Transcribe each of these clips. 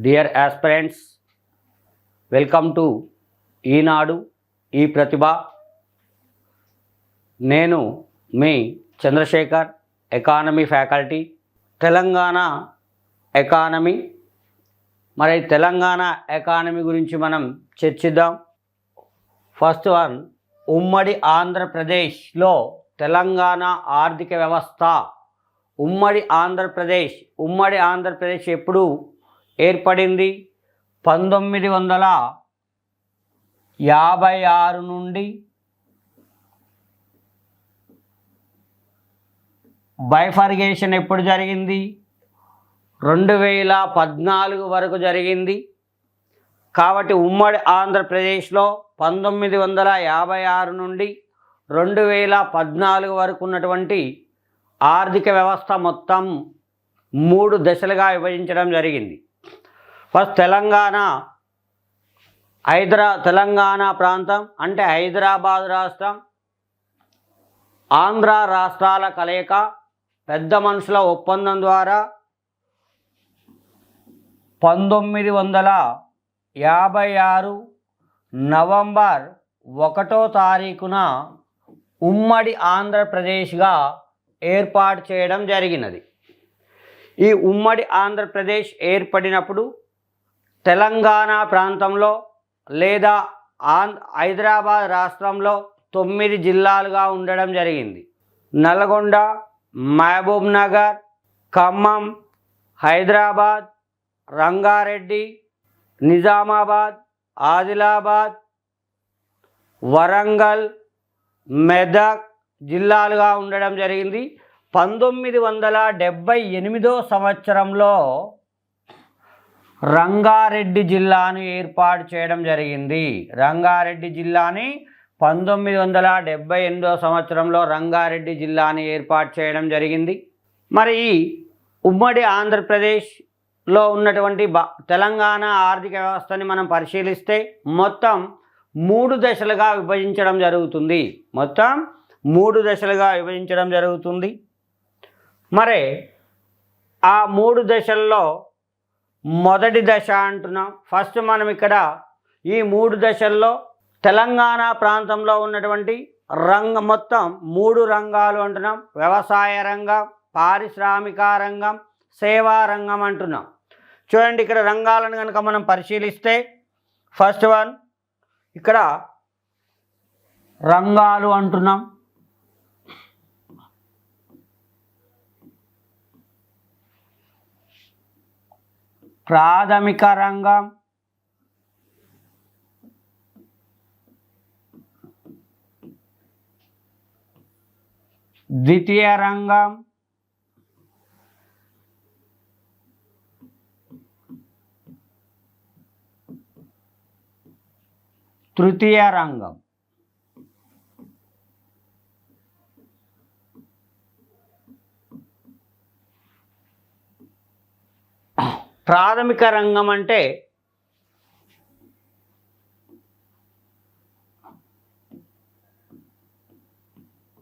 Dear aspirants, welcome to Eenadu ఈ ప్రతిభ. నేను మీ Chandrasekhar, economy faculty, Telangana economy. మరి తెలంగాణ ఎకానమీ గురించి మనం చర్చిద్దాం. ఫస్ట్ వన్, ఉమ్మడి ఆంధ్రప్రదేశ్లో తెలంగాణ ఆర్థిక వ్యవస్థ. ఉమ్మడి ఆంధ్రప్రదేశ్ ఎప్పుడు ఏర్పడింది? 1956 నుండి బైఫర్గేషన్ ఎప్పుడు జరిగింది? 2014 వరకు జరిగింది. కాబట్టి ఉమ్మడి ఆంధ్రప్రదేశ్లో 1956 నుండి 2014 వరకు ఉన్నటువంటి ఆర్థిక వ్యవస్థ మొత్తం 3 దశలుగా విభజించడం జరిగింది. ఫస్ట్ తెలంగాణ ప్రాంతం అంటే హైదరాబాద్ రాష్ట్రం, ఆంధ్ర రాష్ట్రాల కలయిక పెద్ద మనుషుల ఒప్పందం ద్వారా 1956 నవంబర్ 1వ తారీఖున ఉమ్మడి ఆంధ్రప్రదేశ్గా ఏర్పాటు చేయడం జరిగినది. ఈ ఉమ్మడి ఆంధ్రప్రదేశ్ ఏర్పడినప్పుడు తెలంగాణ ప్రాంతంలో లేదా హైదరాబాద్ రాష్ట్రంలో 9 జిల్లాలుగా ఉండడం జరిగింది. నల్గొండ, మహబూబ్ నగర్, ఖమ్మం, హైదరాబాద్, రంగారెడ్డి, నిజామాబాద్, ఆదిలాబాద్, వరంగల్, మెదక్ జిల్లాలుగా ఉండడం జరిగింది. 1978 సంవత్సరంలో రంగారెడ్డి జిల్లాను ఏర్పాటు చేయడం జరిగింది. రంగారెడ్డి జిల్లాని 1978 సంవత్సరంలో రంగారెడ్డి జిల్లాని ఏర్పాటు చేయడం జరిగింది. మరి ఈ ఉమ్మడి ఆంధ్రప్రదేశ్లో ఉన్నటువంటి తెలంగాణ ఆర్థిక వ్యవస్థని మనం పరిశీలిస్తే మొత్తం 3 దశలుగా విభజించడం జరుగుతుంది. మరి ఆ 3 దశల్లో మొదటి దశ అంటున్నాం. ఫస్ట్ మనం ఇక్కడ ఈ 3 దశల్లో తెలంగాణ ప్రాంతంలో ఉన్నటువంటి మొత్తం 3 రంగాలు అంటున్నాం. వ్యవసాయ రంగం, పారిశ్రామిక రంగం, సేవా రంగం అంటున్నాం. చూడండి, ఇక్కడ రంగాలను కనుక మనం పరిశీలిస్తే ఫస్ట్ వన్ ఇక్కడ రంగాలు అంటున్నాం. ప్రాథమిక రంగం, ద్వితీయ రంగం, తృతీయ రంగం. ప్రాథమిక రంగం అంటే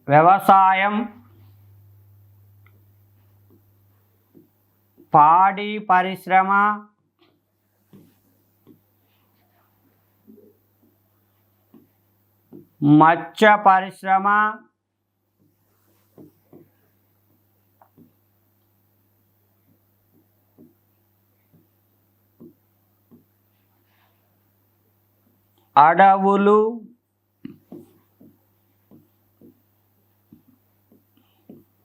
వ్యవసాయం, పాడి పరిశ్రమ, మత్స్య పరిశ్రమ, అడవులు,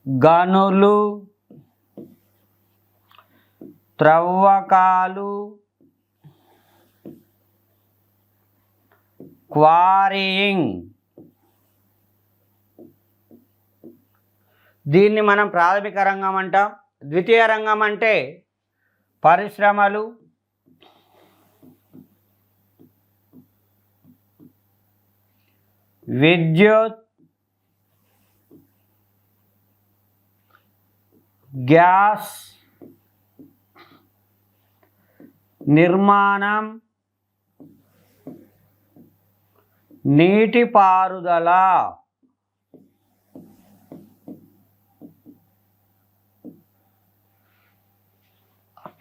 గనులు, త్రవ్వకాలు, క్వారీయింగ్. దీన్ని మనం ప్రాథమిక రంగం అంటాం. ద్వితీయ రంగం అంటే పరిశ్రమలు, విద్యుత్, గ్యాస్, నిర్మాణం, నీటిపారుదల.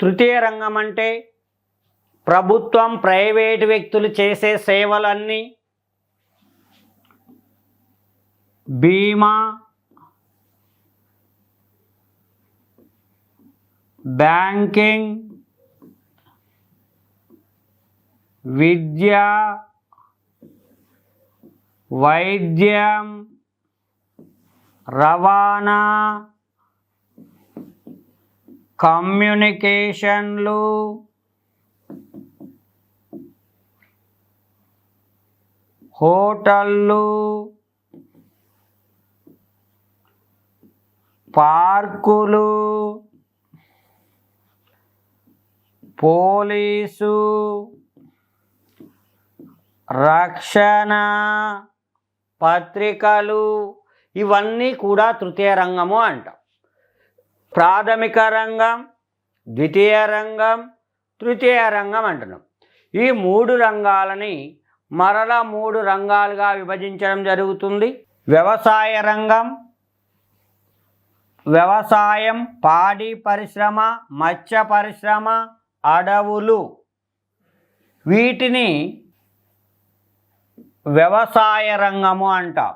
తృతీయ రంగం అంటే ప్రభుత్వం ప్రైవేటు వ్యక్తులు చేసే సేవలన్నీ బీమా, బ్యాంకింగ్, విద్య, వైద్యం, రవాణా, కమ్యూనికేషన్లు, హోటళ్ళు, పార్కులు, పోలీసు, రక్షణ, పత్రికలు, ఇవన్నీ కూడా తృతీయ రంగము అంటాం. ప్రాథమిక రంగం, ద్వితీయ రంగం, తృతీయ రంగం అంటున్నాం. ఈ 3 రంగాలని మరలా 3 రంగాలుగా విభజించడం జరుగుతుంది. వ్యవసాయ రంగం, వ్యవసాయం, పాడి పరిశ్రమ, మత్స్య పరిశ్రమ, అడవులు, వీటిని వ్యవసాయ రంగము అంటాం.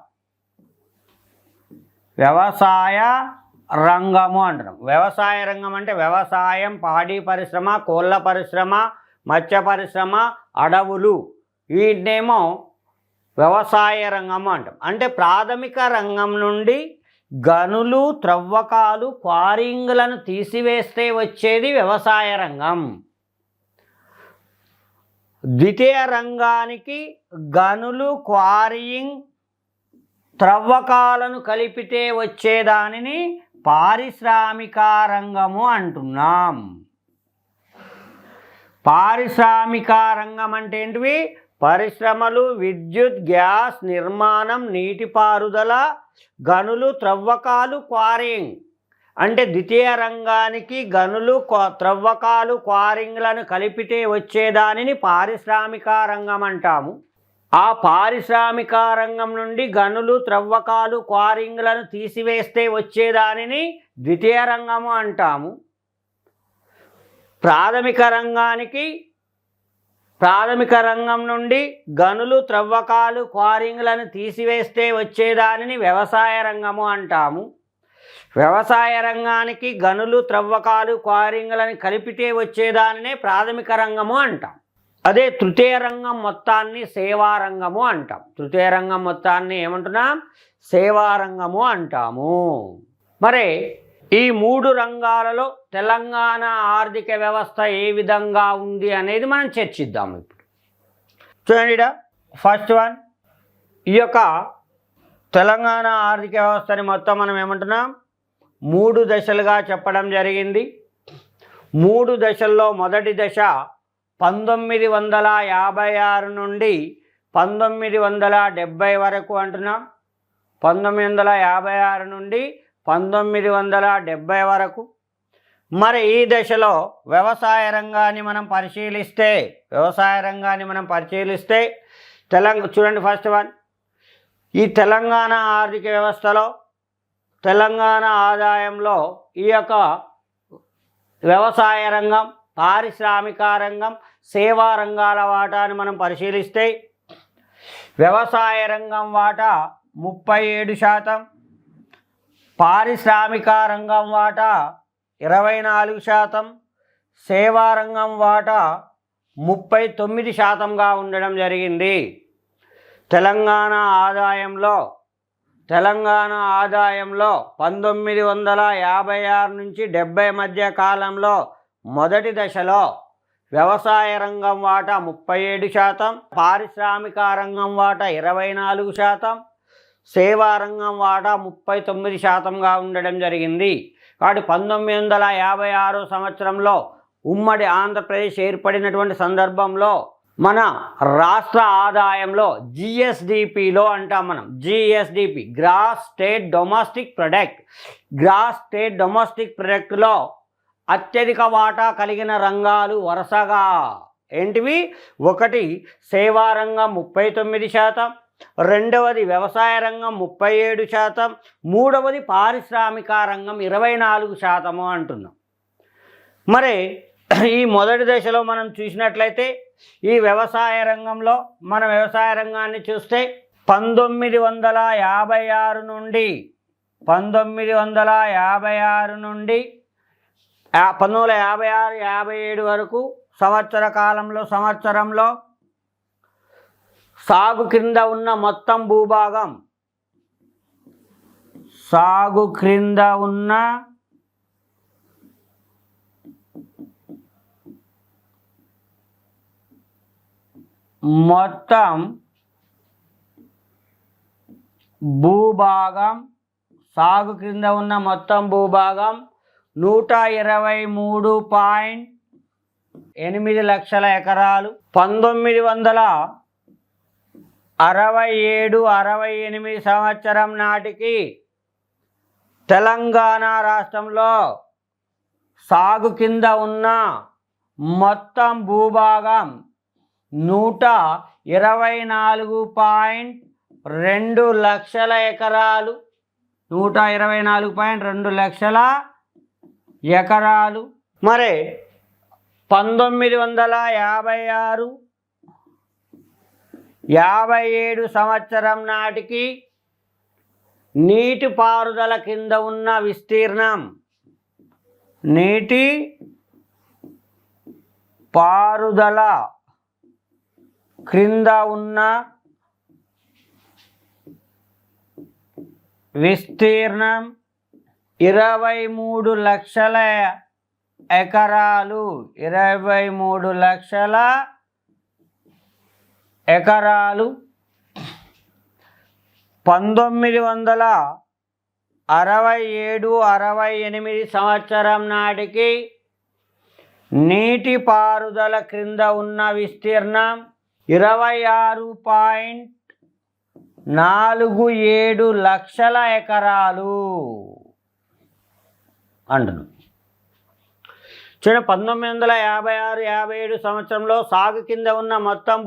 వ్యవసాయ రంగము అంటున్నాం. వ్యవసాయ రంగం అంటే వ్యవసాయం, పాడి పరిశ్రమ, కోళ్ళ పరిశ్రమ, మత్స్య పరిశ్రమ, అడవులు, వీటినేమో వ్యవసాయ రంగము అంటాం. అంటే ప్రాథమిక రంగం నుండి గనులు, త్రవ్వకాలు, క్వారింగ్లను తీసివేస్తే వచ్చేది వ్యవసాయ రంగం. ద్వితీయ రంగానికి గనులు, క్వారింగ్, త్రవ్వకాలను కలిపితే వచ్చేదానిని పారిశ్రామిక రంగము అంటున్నాం. పారిశ్రామిక రంగం అంటే ఏంటివి? పరిశ్రమలు, విద్యుత్, గ్యాస్, నిర్మాణం, నీటిపారుదల, గనులు, త్రవ్వకాలు, క్వారింగ్. అంటే ద్వితీయ రంగానికి గనులు, త్రవ్వకాలు, క్వారింగ్లను కలిపితే వచ్చేదానిని పారిశ్రామిక రంగం అంటాము. ఆ పారిశ్రామిక రంగం నుండి గనులు, త్రవ్వకాలు, క్వారింగ్లను తీసివేస్తే వచ్చేదానిని ద్వితీయ రంగము అంటాము. ప్రాథమిక రంగం నుండి గనులు, త్రవ్వకాలు, క్వారింగ్లను తీసివేస్తే వచ్చేదానిని వ్యవసాయ రంగము అంటాము. వ్యవసాయ రంగానికి గనులు, త్రవ్వకాలు, క్వారింగ్లను కలిపితే వచ్చేదానినే ప్రాథమిక రంగము అంటాం. అదే తృతీయ రంగం మొత్తాన్ని సేవారంగము అంటాం. తృతీయ రంగం మొత్తాన్ని ఏమంటున్నాం? సేవారంగము అంటాము. మరి ఈ 3 రంగాలలో తెలంగాణ ఆర్థిక వ్యవస్థ ఏ విధంగా ఉంది అనేది మనం చర్చిద్దాం ఇప్పుడు. చూడండి, ఫస్ట్ వన్, ఈ యొక్క తెలంగాణ ఆర్థిక వ్యవస్థని మొత్తం మనం ఏమంటున్నాం? 3 దశలుగా చెప్పడం జరిగింది. 3 దశల్లో మొదటి దశ 1956 నుండి 1970 వరకు అంటున్నాం. 1956 నుండి 1970 వరకు. మరి ఈ దశలో వ్యవసాయ రంగాన్ని మనం పరిశీలిస్తే చూడండి, ఫస్ట్ వన్, ఈ తెలంగాణ ఆర్థిక వ్యవస్థలో తెలంగాణ ఆదాయంలో ఈ యొక్క వ్యవసాయ రంగం, పారిశ్రామిక రంగం, సేవా రంగాల వాటాను మనం పరిశీలిస్తే వ్యవసాయ రంగం వాటా 37%, పారిశ్రామిక రంగం వాటా 24%, సేవా రంగం వాటా 39%గా ఉండడం జరిగింది. తెలంగాణ ఆదాయంలో 1956 నుంచి 70 మధ్య కాలంలో మొదటి దశలో వ్యవసాయ రంగం వాటా 37%, పారిశ్రామిక రంగం వాటా 24%, సేవా రంగం వాటా 39%గా ఉండడం జరిగింది. కాబట్టి 1956 సంవత్సరంలో ఉమ్మడి ఆంధ్రప్రదేశ్ ఏర్పడినటువంటి సందర్భంలో మన రాష్ట్ర ఆదాయంలో జిఎస్డిపిలో అంటాం మనం, జిఎస్డిపి గ్రాస్ స్టేట్ డొమెస్టిక్ ప్రొడక్ట్లో అత్యధిక వాటా కలిగిన రంగాలు వరుసగా ఏంటివి? ఒకటి సేవా రంగం 39%, రెండవది వ్యవసాయ రంగం 37%, మూడవది పారిశ్రామిక రంగం 24% అంటున్నాం. మరి ఈ మొదటి దశలో మనం చూసినట్లయితే ఈ వ్యవసాయ రంగంలో మన వ్యవసాయ రంగాన్ని చూస్తే 1956 నుండి 1956 నుండి 1956, 57 వరకు సంవత్సరంలో సాగు క్రింద ఉన్న మొత్తం భూభాగం మొత్తం భూభాగం 123.8 లక్షల ఎకరాలు. 1967-68 సంవత్సరం నాటికి తెలంగాణ రాష్ట్రంలో సాగు కింద ఉన్న మొత్తం భూభాగం 124.2 లక్షల ఎకరాలు. 124.2 లక్షల ఎకరాలు. మరి 1956-57 సంవత్సరం నాటికి నీటిపారుదల కింద ఉన్న విస్తీర్ణం క్రింద ఉన్న విస్తీర్ణం 23 లక్షల ఎకరాలు. 23 లక్షల ఎకరాలు. 1967-68 సంవత్సరం నాటికి నీటిపారుదల క్రింద ఉన్న విస్తీర్ణం 26.47 లక్షల ఎకరాలు అంటున్నాం. చూడండి, 1956-57 సంవత్సరంలో సాగు క్రింద ఉన్న మొత్తం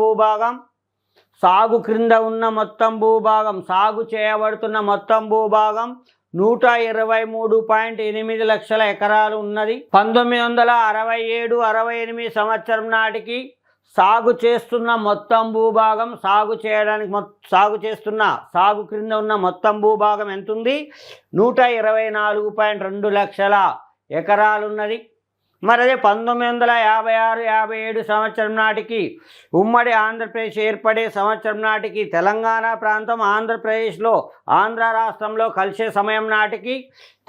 భూభాగం సాగు చేయబడుతున్న మొత్తం భూభాగం 123.8 లక్షల ఎకరాలు ఉన్నది. 1967-68 సంవత్సరం నాటికి సాగు చేస్తున్న మొత్తం భూభాగం సాగు క్రింద ఉన్న మొత్తం భూభాగం ఎంత ఉంది? 124.2 లక్షల ఎకరాలు ఉన్నది. మరి అదే 1956-57 సంవత్సరం నాటికి ఉమ్మడి ఆంధ్రప్రదేశ్ ఏర్పడే సంవత్సరం నాటికి తెలంగాణ ప్రాంతం ఆంధ్రప్రదేశ్లో ఆంధ్ర రాష్ట్రంలో కలిసే సమయం నాటికి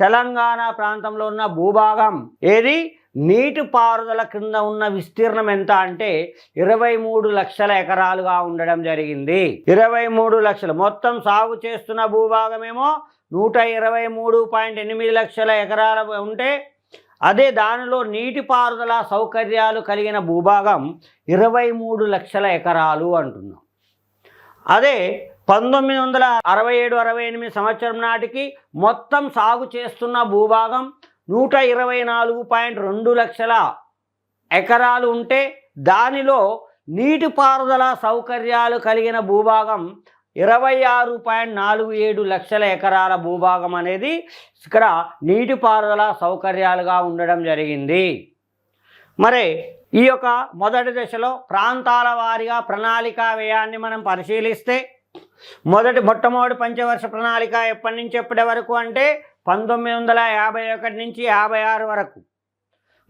తెలంగాణ ప్రాంతంలో ఉన్న భూభాగం ఏది? నీటిపారుదల క్రింద ఉన్న విస్తీర్ణం ఎంత అంటే 23 లక్షల ఎకరాలుగా ఉండడం జరిగింది. 23 లక్షలు. మొత్తం సాగు చేస్తున్న భూభాగమేమో 123.8 లక్షల ఎకరాలు ఉంటే అదే దానిలో నీటిపారుదల సౌకర్యాలు కలిగిన భూభాగం 23 లక్షల ఎకరాలు అంటున్నాం. అదే 1967-68 సంవత్సరం నాటికి మొత్తం సాగు చేస్తున్న భూభాగం 124.2 లక్షల ఎకరాలు ఉంటే దానిలో నీటిపారుదల సౌకర్యాలు కలిగిన భూభాగం 26.47 లక్షల ఎకరాల భూభాగం అనేది ఇక్కడ నీటిపారుదల సౌకర్యాలుగా ఉండడం జరిగింది. మరి ఈ యొక్క మొదటి దశలో ప్రాంతాల వారీగా ప్రణాళికా వ్యయాన్ని మనం పరిశీలిస్తే మొట్టమొదటి పంచవర్ష ప్రణాళిక ఎప్పటి నుంచి ఎప్పటి వరకు అంటే 1951 నుంచి 56 వరకు.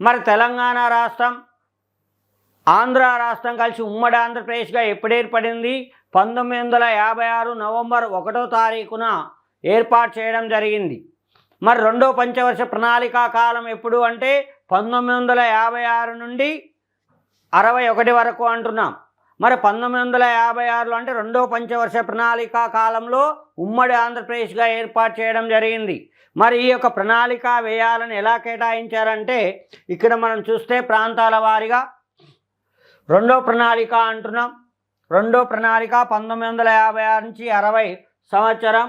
మరి తెలంగాణ రాష్ట్రం ఆంధ్ర రాష్ట్రం కలిసి ఉమ్మడి ఆంధ్రప్రదేశ్గా ఎప్పుడు ఏర్పడింది? 1956 నవంబర్ 1వ తారీఖున ఏర్పాటు చేయడం జరిగింది. మరి రెండో పంచవర్ష ప్రణాళికా కాలం ఎప్పుడు అంటే 1956 నుండి 61 వరకు అంటున్నాం. మరి 1956లో అంటే రెండో పంచవర్ష ప్రణాళికా కాలంలో ఉమ్మడి ఆంధ్రప్రదేశ్గా ఏర్పాటు చేయడం జరిగింది. మరి ఈ యొక్క ప్రణాళికా వ్యయాలను ఎలా కేటాయించారంటే ఇక్కడ మనం చూస్తే ప్రాంతాల వారీగా రెండో ప్రణాళిక అంటున్నాం. రెండో ప్రణాళిక 1956 నుంచి 60 సంవత్సరం,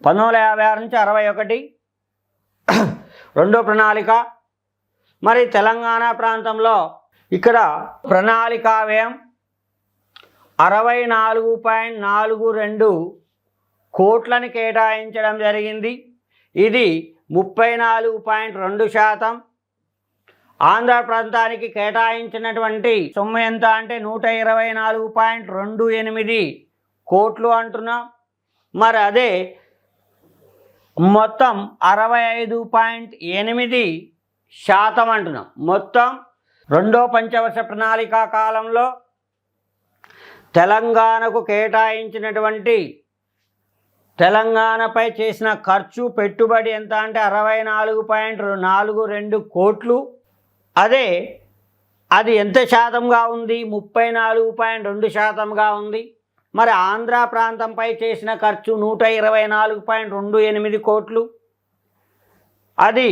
1956 నుంచి 61 రెండో ప్రణాళిక. మరి తెలంగాణ ప్రాంతంలో ఇక్కడ ప్రణాళికా వ్యయం 64.42 కోట్లని కేటాయించడం జరిగింది. ఇది 34.2%. ఆంధ్ర ప్రాంతానికి కేటాయించినటువంటి సొమ్ము ఎంత అంటే 124.28 కోట్లు అంటున్నాం. మరి అదే మొత్తం 65.8% అంటున్నాం. మొత్తం రెండో పంచవర్ష ప్రణాళిక కాలంలో తెలంగాణకు కేటాయించినటువంటి తెలంగాణపై చేసిన ఖర్చు పెట్టుబడి ఎంత అంటే 64.42 కోట్లు. అదే అది ఎంత శాతంగా ఉంది? 34.2%గా ఉంది. మరి ఆంధ్ర ప్రాంతంపై చేసిన ఖర్చు 124.28 కోట్లు, అది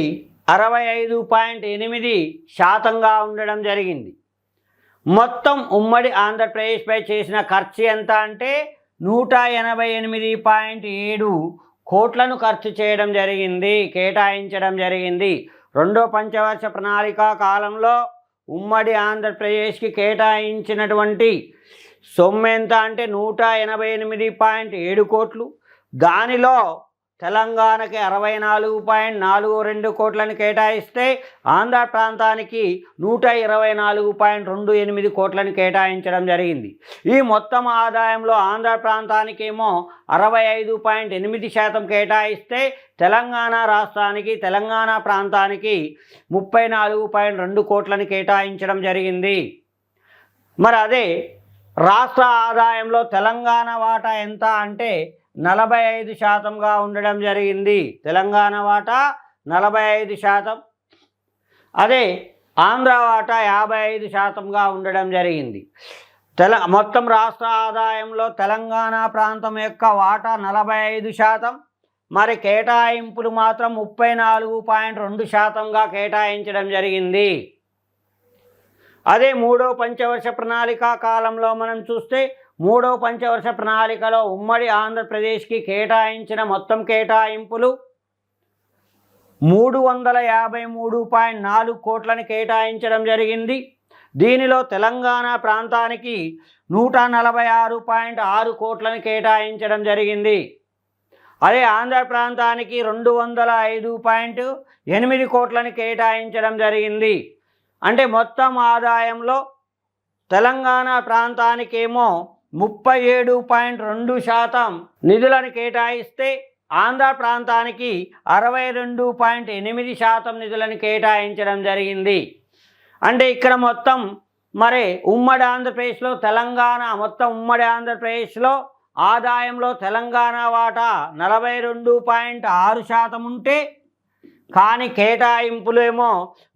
65.8%గా ఉండడం జరిగింది. మొత్తం ఉమ్మడి ఆంధ్రప్రదేశ్పై చేసిన ఖర్చు ఎంత అంటే 188.7 కోట్లను ఖర్చు చేయడం జరిగింది, కేటాయించడం జరిగింది. రెండో పంచవర్ష ప్రణాళిక కాలంలో ఉమ్మడి ఆంధ్రప్రదేశ్కి కేటాయించినటువంటి సొమ్ము ఎంత అంటే 188.7 కోట్లు. దానిలో తెలంగాణకి 64.42 కోట్లను కేటాయిస్తే ఆంధ్ర ప్రాంతానికి 124.28 కోట్లను కేటాయించడం జరిగింది. ఈ మొత్తం ఆదాయంలో ఆంధ్ర ప్రాంతానికేమో 65.8% కేటాయిస్తే తెలంగాణ రాష్ట్రానికి, తెలంగాణ ప్రాంతానికి 34.2 కోట్లను కేటాయించడం జరిగింది. మరి అదే రాష్ట్ర ఆదాయంలో తెలంగాణ వాటా ఎంత అంటే 45%గా ఉండడం జరిగింది. తెలంగాణ వాటా 45%, అదే ఆంధ్ర వాటా 55%గా ఉండడం జరిగింది. మొత్తం రాష్ట్ర ఆదాయంలో తెలంగాణ ప్రాంతం యొక్క వాటా 45%, మరి కేటాయింపులు మాత్రం 34.2%గా కేటాయించడం జరిగింది. అదే మూడో పంచవర్ష ప్రణాళిక కాలంలో మనం చూస్తే మూడో పంచవర్ష ప్రణాళికలో ఉమ్మడి ఆంధ్రప్రదేశ్కి కేటాయించిన మొత్తం కేటాయింపులు 353.4 కోట్లను కేటాయించడం జరిగింది. దీనిలో తెలంగాణ ప్రాంతానికి 146.6 కోట్లను కేటాయించడం జరిగింది. అదే ఆంధ్ర ప్రాంతానికి 205.8 కోట్లను కేటాయించడం జరిగింది. అంటే మొత్తం ఆదాయంలో తెలంగాణ ప్రాంతానికేమో 37.2% నిధులను కేటాయిస్తే ఆంధ్ర ప్రాంతానికి 62.8% నిధులను కేటాయించడం జరిగింది. అంటే ఇక్కడ మొత్తం మరి ఉమ్మడి ఆంధ్రప్రదేశ్లో మొత్తం ఉమ్మడి ఆంధ్రప్రదేశ్లో ఆదాయంలో తెలంగాణ వాటా 42.6% ఉంటే కానీ కేటాయింపులేమో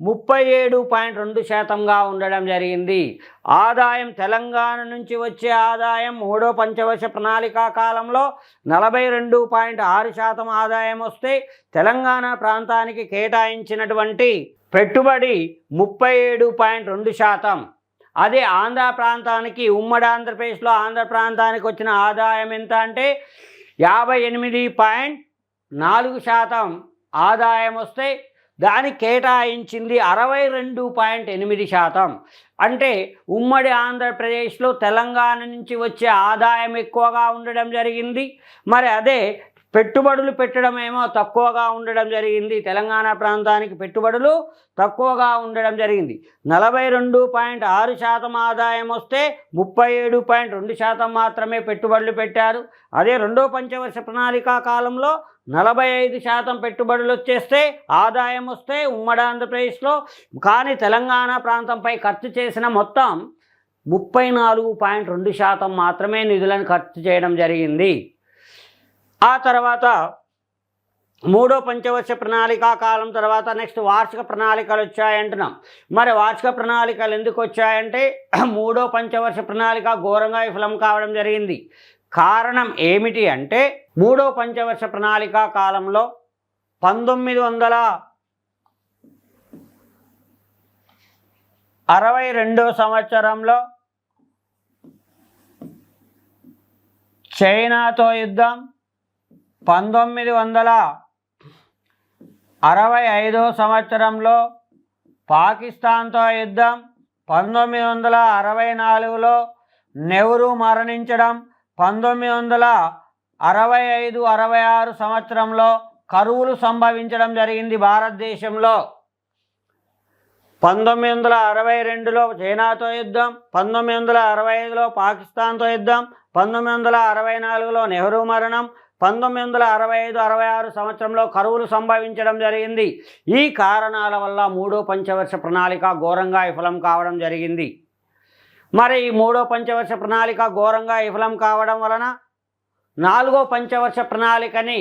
37.2%గా ఉండడం జరిగింది. ఆదాయం తెలంగాణ నుంచి వచ్చే ఆదాయం మూడో పంచవర్ష ప్రణాళిక కాలంలో 42.6% ఆదాయం వస్తే తెలంగాణ ప్రాంతానికి కేటాయించినటువంటి పెట్టుబడి 37.2%. అదే ఆంధ్ర ప్రాంతానికి ఉమ్మడి ఆంధ్రప్రదేశ్లో ఆంధ్ర ప్రాంతానికి వచ్చిన ఆదాయం ఎంత అంటే 58.4% ఆదాయం వస్తే దానికి కేటాయించింది 62.8%. అంటే ఉమ్మడి ఆంధ్రప్రదేశ్లో తెలంగాణ నుంచి వచ్చే ఆదాయం ఎక్కువగా ఉండడం జరిగింది. మరి అదే పెట్టుబడులు పెట్టడం ఏమో తక్కువగా ఉండడం జరిగింది. తెలంగాణ ప్రాంతానికి పెట్టుబడులు తక్కువగా ఉండడం జరిగింది. 42.6% ఆదాయం వస్తే 37.2% మాత్రమే పెట్టుబడులు పెట్టారు. అదే రెండో పంచవర్ష ప్రణాళిక కాలంలో 45% పెట్టుబడులు వచ్చేస్తే ఆదాయం వస్తే ఉమ్మడి ఆంధ్రప్రదేశ్లో, కానీ తెలంగాణ ప్రాంతంపై ఖర్చు చేసిన మొత్తం 34.2% మాత్రమే నిధులను ఖర్చు చేయడం జరిగింది. ఆ తర్వాత మూడో పంచవర్ష ప్రణాళిక కాలం తర్వాత నెక్స్ట్ వార్షిక ప్రణాళికలు వచ్చాయంటున్నాం. మరి వార్షిక ప్రణాళికలు ఎందుకు వచ్చాయంటే మూడో పంచవర్ష ప్రణాళిక ఘోరంగా విఫలం కావడం జరిగింది. కారణం ఏమిటి అంటే మూడో పంచవర్ష ప్రణాళిక కాలంలో 1962 సంవత్సరంలో చైనాతో యుద్ధం, 1965 సంవత్సరంలో పాకిస్తాన్తో యుద్ధం, 1964లో నెహ్రూ మరణించడం, 1965-66 సంవత్సరంలో కరువులు సంభవించడం జరిగింది భారతదేశంలో. 1962లో చైనాతో యుద్ధం, 1965లో పాకిస్తాన్తో యుద్ధం, 1964లో నెహ్రూ మరణం, 1965-66 సంవత్సరంలో కరువులు సంభవించడం జరిగింది. ఈ కారణాల వల్ల మూడో పంచవర్ష ప్రణాళిక ఘోరంగా విఫలం కావడం జరిగింది. మరి ఈ మూడో పంచవర్ష ప్రణాళిక ఘోరంగా విఫలం కావడం వలన నాలుగో పంచవర్ష ప్రణాళికని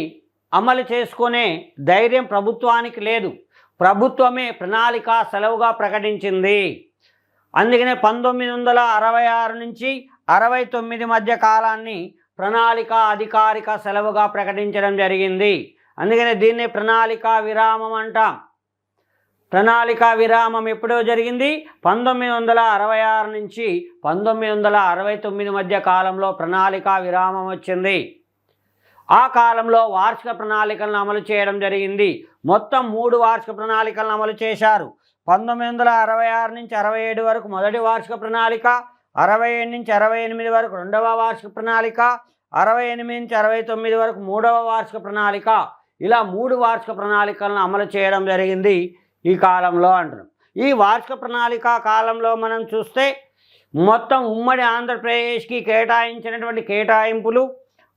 అమలు చేసుకునే ధైర్యం ప్రభుత్వానికి లేదు. ప్రభుత్వమే ప్రణాళిక సెలవుగా ప్రకటించింది. అందుకనే 1966 నుంచి 69 మధ్య కాలాన్ని ప్రణాళిక అధికారిక సెలవుగా ప్రకటించడం జరిగింది. అందుకనే దీన్ని ప్రణాళిక విరామం అంటాం. ప్రణాళిక విరామం ఎప్పుడో జరిగింది? 1966 నుంచి 1969 మధ్య కాలంలో ప్రణాళిక విరామం వచ్చింది. ఆ కాలంలో వార్షిక ప్రణాళికలను అమలు చేయడం జరిగింది. మొత్తం 3 వార్షిక ప్రణాళికలను అమలు చేశారు. 1966 నుంచి 67 వరకు మొదటి వార్షిక ప్రణాళిక, 67 నుంచి 68 వరకు రెండవ వార్షిక ప్రణాళిక, 68 నుంచి 69 వరకు మూడవ వార్షిక ప్రణాళిక. ఇలా 3 వార్షిక ప్రణాళికలను అమలు చేయడం జరిగింది ఈ కాలంలో అంటున్నాం. ఈ వార్షిక ప్రణాళిక కాలంలో మనం చూస్తే మొత్తం ఉమ్మడి ఆంధ్రప్రదేశ్కి కేటాయించినటువంటి కేటాయింపులు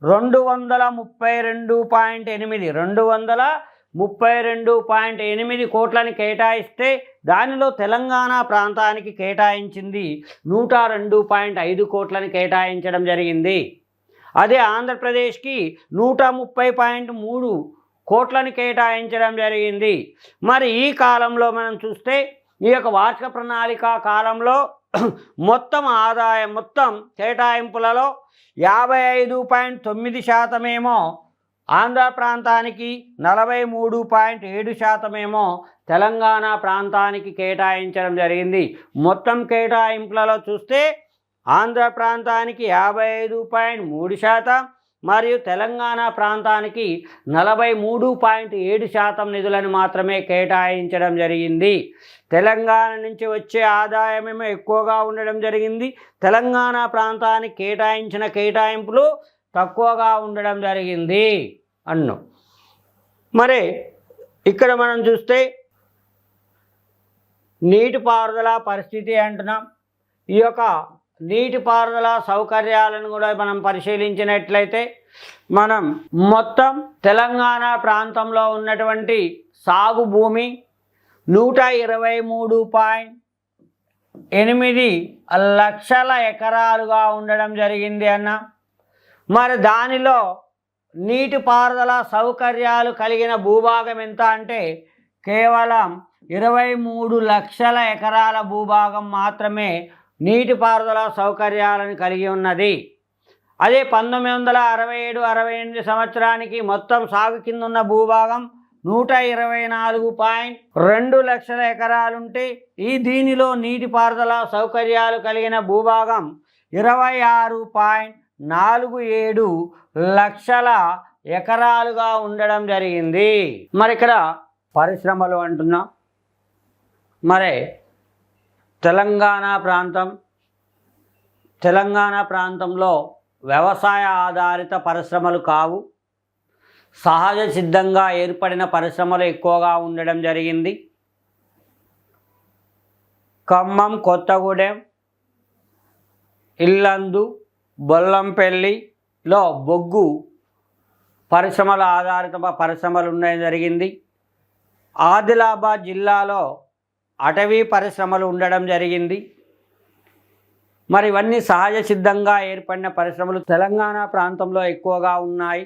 232.8 కోట్లని కేటాయిస్తే దానిలో తెలంగాణ ప్రాంతానికి కేటాయించింది 102.5 కోట్లని కేటాయించడం జరిగింది. అదే ఆంధ్రప్రదేశ్కి 130.3 కోట్లని కేటాయించడం జరిగింది. మరి ఈ కాలంలో మనం చూస్తే ఈ యొక్క వార్షిక ప్రణాళిక కాలంలో మొత్తం ఆదాయం మొత్తం కేటాయింపులలో 55.9% ఆంధ్ర ప్రాంతానికి, 43.7% తెలంగాణ ప్రాంతానికి కేటాయించడం జరిగింది. మొత్తం కేటాయింపులలో చూస్తే ఆంధ్ర ప్రాంతానికి 55.3% మరియు తెలంగాణ ప్రాంతానికి 43.7% నిధులను మాత్రమే కేటాయించడం జరిగింది. తెలంగాణ నుంచి వచ్చే ఆదాయమేమో ఎక్కువగా ఉండడం జరిగింది. తెలంగాణ ప్రాంతానికి కేటాయించిన కేటాయింపులు తక్కువగా ఉండడం జరిగింది అన్ను. మరి ఇక్కడ మనం చూస్తే నీటిపారుదల పరిస్థితి అంటున్నాం. ఈ యొక్క నీటిపారుదల సౌకర్యాలను కూడా మనం పరిశీలించినట్లయితే మనం మొత్తం తెలంగాణ ప్రాంతంలో ఉన్నటువంటి సాగు భూమి 123.8 లక్షల ఎకరాలుగా ఉండడం జరిగింది అన్న. మరి దానిలో నీటిపారుదల సౌకర్యాలు కలిగిన భూభాగం ఎంత అంటే కేవలం 23 లక్షల ఎకరాల భూభాగం మాత్రమే నీటిపారుదల సౌకర్యాలను కలిగి ఉన్నది. అదే 1967-68 సంవత్సరానికి మొత్తం సాగు కింద ఉన్న భూభాగం 124.2 లక్షల ఎకరాలుంటే దీనిలో నీటిపారుదల సౌకర్యాలు కలిగిన భూభాగం 26.47 లక్షల ఎకరాలుగా ఉండడం జరిగింది. మరి ఇక్కడ పరిశ్రమలు అంటున్నాం. మరి తెలంగాణ ప్రాంతంలో వ్యవసాయ ఆధారిత పరిశ్రమలు కావు, సహజ సిద్ధంగా ఏర్పడిన పరిశ్రమలు ఎక్కువగా ఉండడం జరిగింది. ఖమ్మం, కొత్తగూడెం, ఇల్లందు, బొల్లంపల్లిలో బొగ్గు పరిశ్రమల ఆధారిత పరిశ్రమలు ఉండడం జరిగింది. ఆదిలాబాద్ జిల్లాలో అటవీ పరిశ్రమలు ఉండడం జరిగింది. మరి ఇవన్నీ సహజ సిద్ధంగా ఏర్పడిన పరిశ్రమలు తెలంగాణ ప్రాంతంలో ఎక్కువగా ఉన్నాయి.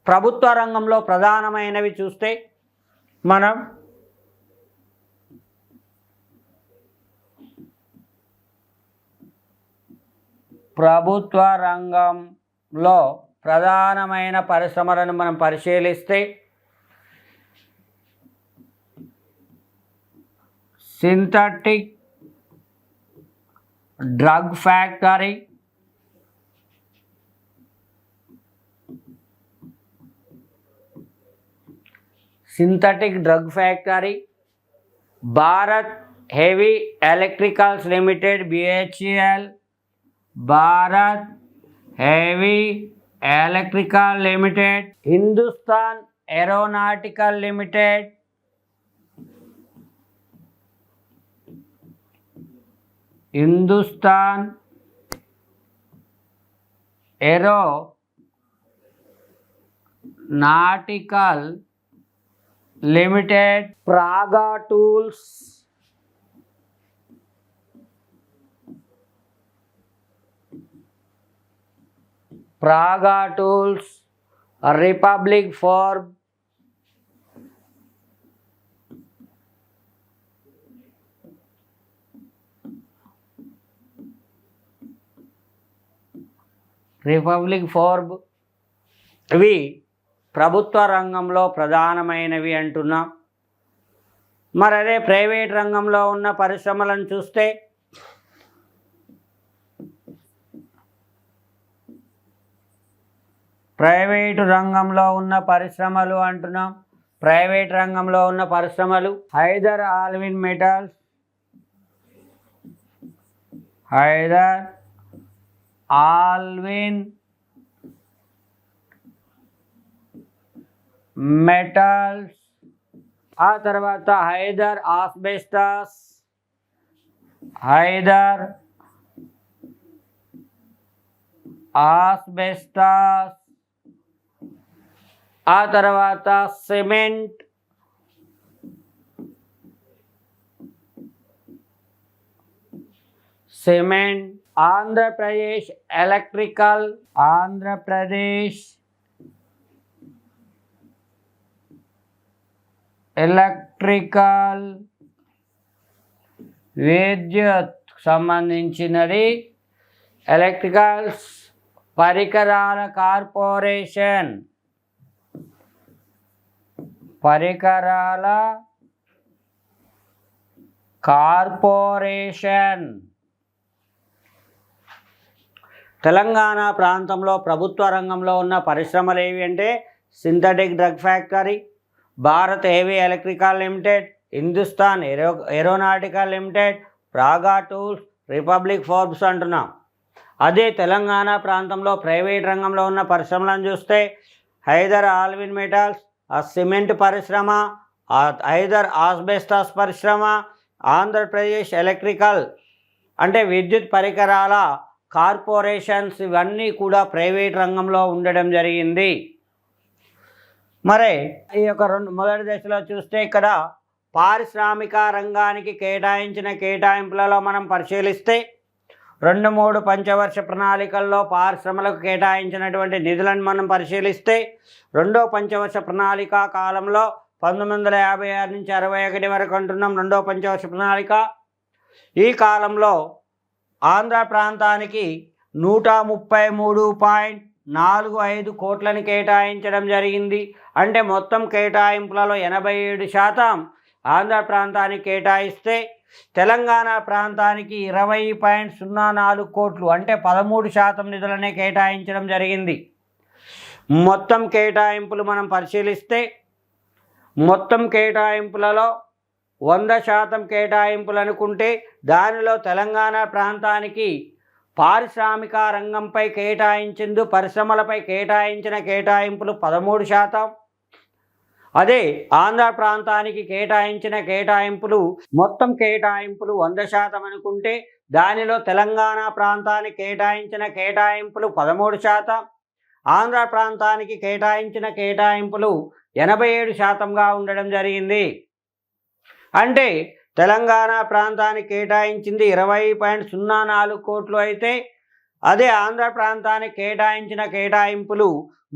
ప్రభుత్వ రంగంలో ప్రధానమైనవి చూస్తే మనం ప్రభుత్వ రంగంలో ప్రధానమైన పరిశ్రమలను మనం పరిశీలిస్తే synthetic drug factory, Bharat heavy electricals limited BHEL, Bharat heavy electrical limited, Hindustan aeronautical limited, Hindustan aeronautical limited, Praga tools, republic forge, ఇవి ప్రభుత్వ రంగంలో ప్రధానమైనవి అంటున్నాం. మరి అదే ప్రైవేట్ రంగంలో ఉన్న పరిశ్రమలను చూస్తే ప్రైవేటు రంగంలో ఉన్న పరిశ్రమలు అంటున్నాం. ప్రైవేట్ రంగంలో ఉన్న పరిశ్రమలు హైదర్ ఆల్విన్ మెటల్స్, ఆ తర్వాత హైదర్ ఆస్బెస్టాస్, ఆ తర్వాత సిమెంట్, ఆంధ్రప్రదేశ్ ఎలక్ట్రికల్, విద్యుత్ సంబంధించినది, ఎలక్ట్రికల్స్, పరికరాల కార్పొరేషన్, తెలంగాణ ప్రాంతంలో ప్రభుత్వ రంగంలో ఉన్న పరిశ్రమలు ఏవి అంటే synthetic drug factory, Bharat heavy electrical limited, Hindustan aeronautical limited, Praga tools, republic Forbes అంటున్నాం. అదే తెలంగాణ ప్రాంతంలో ప్రైవేట్ రంగంలో ఉన్న పరిశ్రమలను చూస్తే హైదర్ ఆల్విన్ మెటల్స్, ఆ సిమెంట్ పరిశ్రమ, హైదర్ ఆస్బెస్టాస్ పరిశ్రమ, ఆంధ్రప్రదేశ్ ఎలక్ట్రికల్ అంటే విద్యుత్ పరికరాల కార్పొరేషన్స్, ఇవన్నీ కూడా ప్రైవేట్ రంగంలో ఉండడం జరిగింది. మరి ఈ యొక్క మొదటి దశలో చూస్తే ఇక్కడ పారిశ్రామిక రంగానికి కేటాయించిన కేటాయింపులలో మనం పరిశీలిస్తే 2-3 పంచవర్ష ప్రణాళికల్లో పారిశ్రమలకు కేటాయించినటువంటి నిధులను మనం పరిశీలిస్తే రెండో పంచవర్ష ప్రణాళిక కాలంలో 1956 నుంచి 61 వరకు అంటున్నాం. రెండో పంచవర్ష ప్రణాళిక ఈ కాలంలో ఆంధ్ర ప్రాంతానికి 133.45 కోట్లను కేటాయించడం జరిగింది. అంటే మొత్తం కేటాయింపులలో 87% ఆంధ్ర ప్రాంతానికి కేటాయిస్తే తెలంగాణ ప్రాంతానికి 20.04 కోట్లు అంటే 13% నిధులనే కేటాయించడం జరిగింది. మొత్తం కేటాయింపులు మనం పరిశీలిస్తే మొత్తం కేటాయింపులలో 100% కేటాయింపులు అనుకుంటే దానిలో తెలంగాణ ప్రాంతానికి పారిశ్రామిక రంగంపై కేటాయించింది, పరిశ్రమలపై కేటాయించిన కేటాయింపులు 13%. అదే ఆంధ్ర ప్రాంతానికి కేటాయించిన కేటాయింపులు మొత్తం కేటాయింపులు 100% అనుకుంటే దానిలో తెలంగాణ ప్రాంతానికి కేటాయించిన కేటాయింపులు 13%, ఆంధ్ర ప్రాంతానికి కేటాయించిన కేటాయింపులు 87%గా ఉండడం జరిగింది. అంటే తెలంగాణ ప్రాంతానికి కేటాయించింది 20.04 కోట్లు అయితే అదే ఆంధ్ర ప్రాంతానికి కేటాయించిన కేటాయింపులు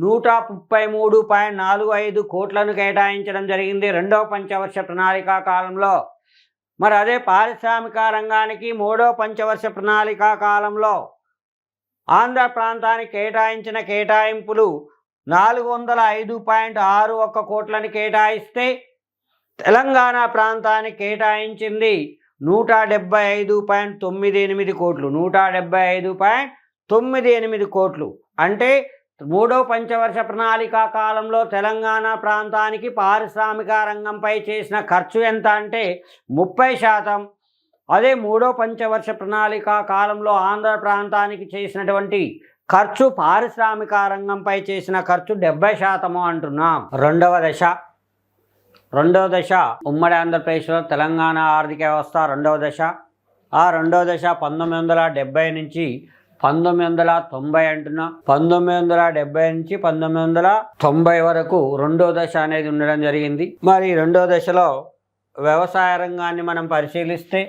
133.45 కోట్లను కేటాయించడం జరిగింది రెండవ పంచవర్ష ప్రణాళిక కాలంలో. మరి అదే పారిశ్రామిక రంగానికి మూడో పంచవర్ష ప్రణాళిక కాలంలో ఆంధ్ర ప్రాంతానికి కేటాయించిన కేటాయింపులు 405.61 కోట్లను కేటాయిస్తే తెలంగాణ ప్రాంతానికి కేటాయించింది 175.98 కోట్లు 175.98 కోట్లు. అంటే మూడో పంచవర్ష ప్రణాళిక కాలంలో తెలంగాణ ప్రాంతానికి పారిశ్రామిక రంగంపై చేసిన ఖర్చు ఎంత అంటే 30%. అదే మూడో పంచవర్ష ప్రణాళిక కాలంలో ఆంధ్ర ప్రాంతానికి చేసినటువంటి ఖర్చు పారిశ్రామిక రంగంపై చేసిన ఖర్చు 70% అంటున్నాం. రెండవ దశ ఉమ్మడి ఆంధ్రప్రదేశ్లో తెలంగాణ ఆర్థిక వ్యవస్థ రెండవ దశ. ఆ రెండో దశ 1970 నుంచి 1990 అంటున్నా. 1970 నుంచి 1990 వరకు రెండో దశ అనేది ఉండడం జరిగింది. మరి రెండో దశలో వ్యవసాయ రంగాన్ని మనం పరిశీలిస్తే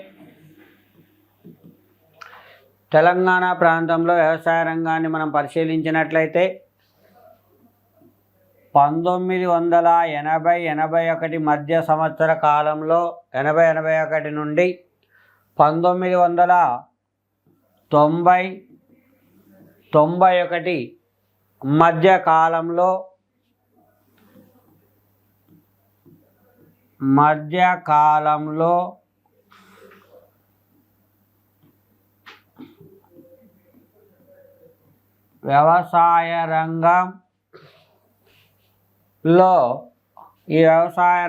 తెలంగాణ ప్రాంతంలో వ్యవసాయ రంగాన్ని మనం పరిశీలించినట్లయితే 1980-81 మధ్య సంవత్సర కాలంలో 80-81 నుండి 1990-91 మధ్య కాలంలో వ్యవసాయ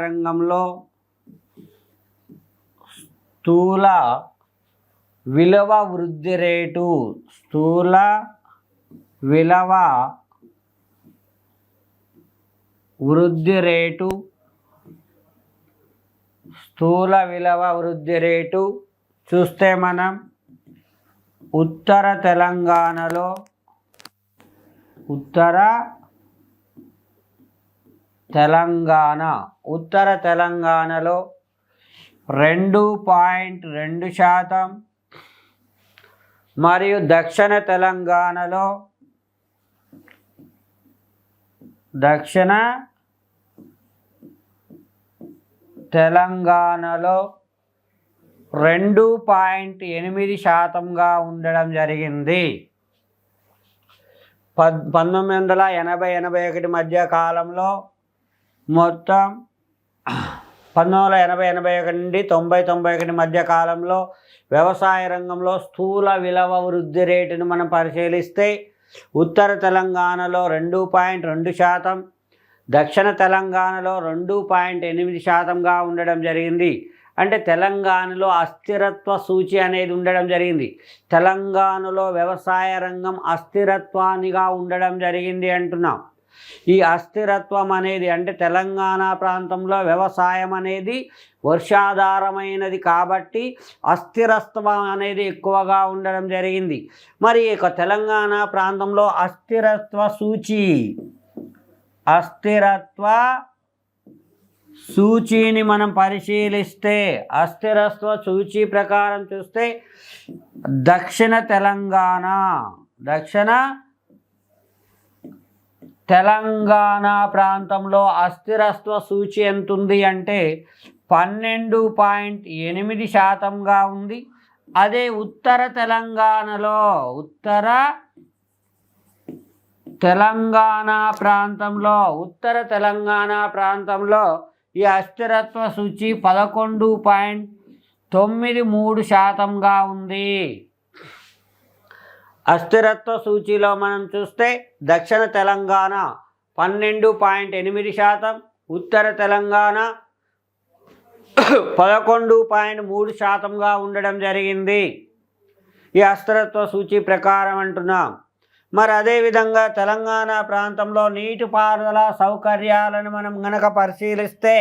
రంగంలో స్థూల విలువ వృద్ధి రేటు చూస్తే మనం ఉత్తర తెలంగాణలో 2.2% మరియు దక్షిణ తెలంగాణలో 2.8%గా ఉండడం జరిగింది. 1980-81 మధ్య కాలంలో మొత్తం 1980-81 నుండి 90-91 మధ్య కాలంలో వ్యవసాయ రంగంలో స్థూల విలువ వృద్ధి రేటును మనం పరిశీలిస్తే ఉత్తర తెలంగాణలో 2.2%, దక్షిణ తెలంగాణలో 2.8%గా ఉండడం జరిగింది. అంటే తెలంగాణలో అస్థిరత్వ సూచి అనేది ఉండడం జరిగింది. తెలంగాణలో వ్యవసాయ రంగం అస్థిరత్వానిగా ఉండడం జరిగింది అంటున్నాం. ఈ అస్థిరత్వం అనేది అంటే తెలంగాణ ప్రాంతంలో వ్యవసాయం అనేది వర్షాధారమైనది కాబట్టి అస్థిరత్వం అనేది ఎక్కువగా ఉండడం జరిగింది. మరి ఇక తెలంగాణ ప్రాంతంలో అస్థిరత్వ సూచీని మనం పరిశీలిస్తే అస్థిరత్వ సూచీ ప్రకారం చూస్తే దక్షిణ తెలంగాణ ప్రాంతంలో అస్థిరత్వ సూచి ఎంత ఉంది అంటే 12.8%గా ఉంది. అదే ఉత్తర తెలంగాణ ప్రాంతంలో ఈ అస్థిరత్వ సూచి 11.93%గా ఉంది. అస్థిరత్వ సూచీలో మనం చూస్తే దక్షిణ తెలంగాణ 12.8%, ఉత్తర తెలంగాణ 11.3%గా ఉండడం జరిగింది ఈ అస్థిరత్వ సూచీ ప్రకారం అంటున్నాం. మరి అదేవిధంగా తెలంగాణ ప్రాంతంలో నీటిపారుదల సౌకర్యాలను మనం గనక పరిశీలిస్తే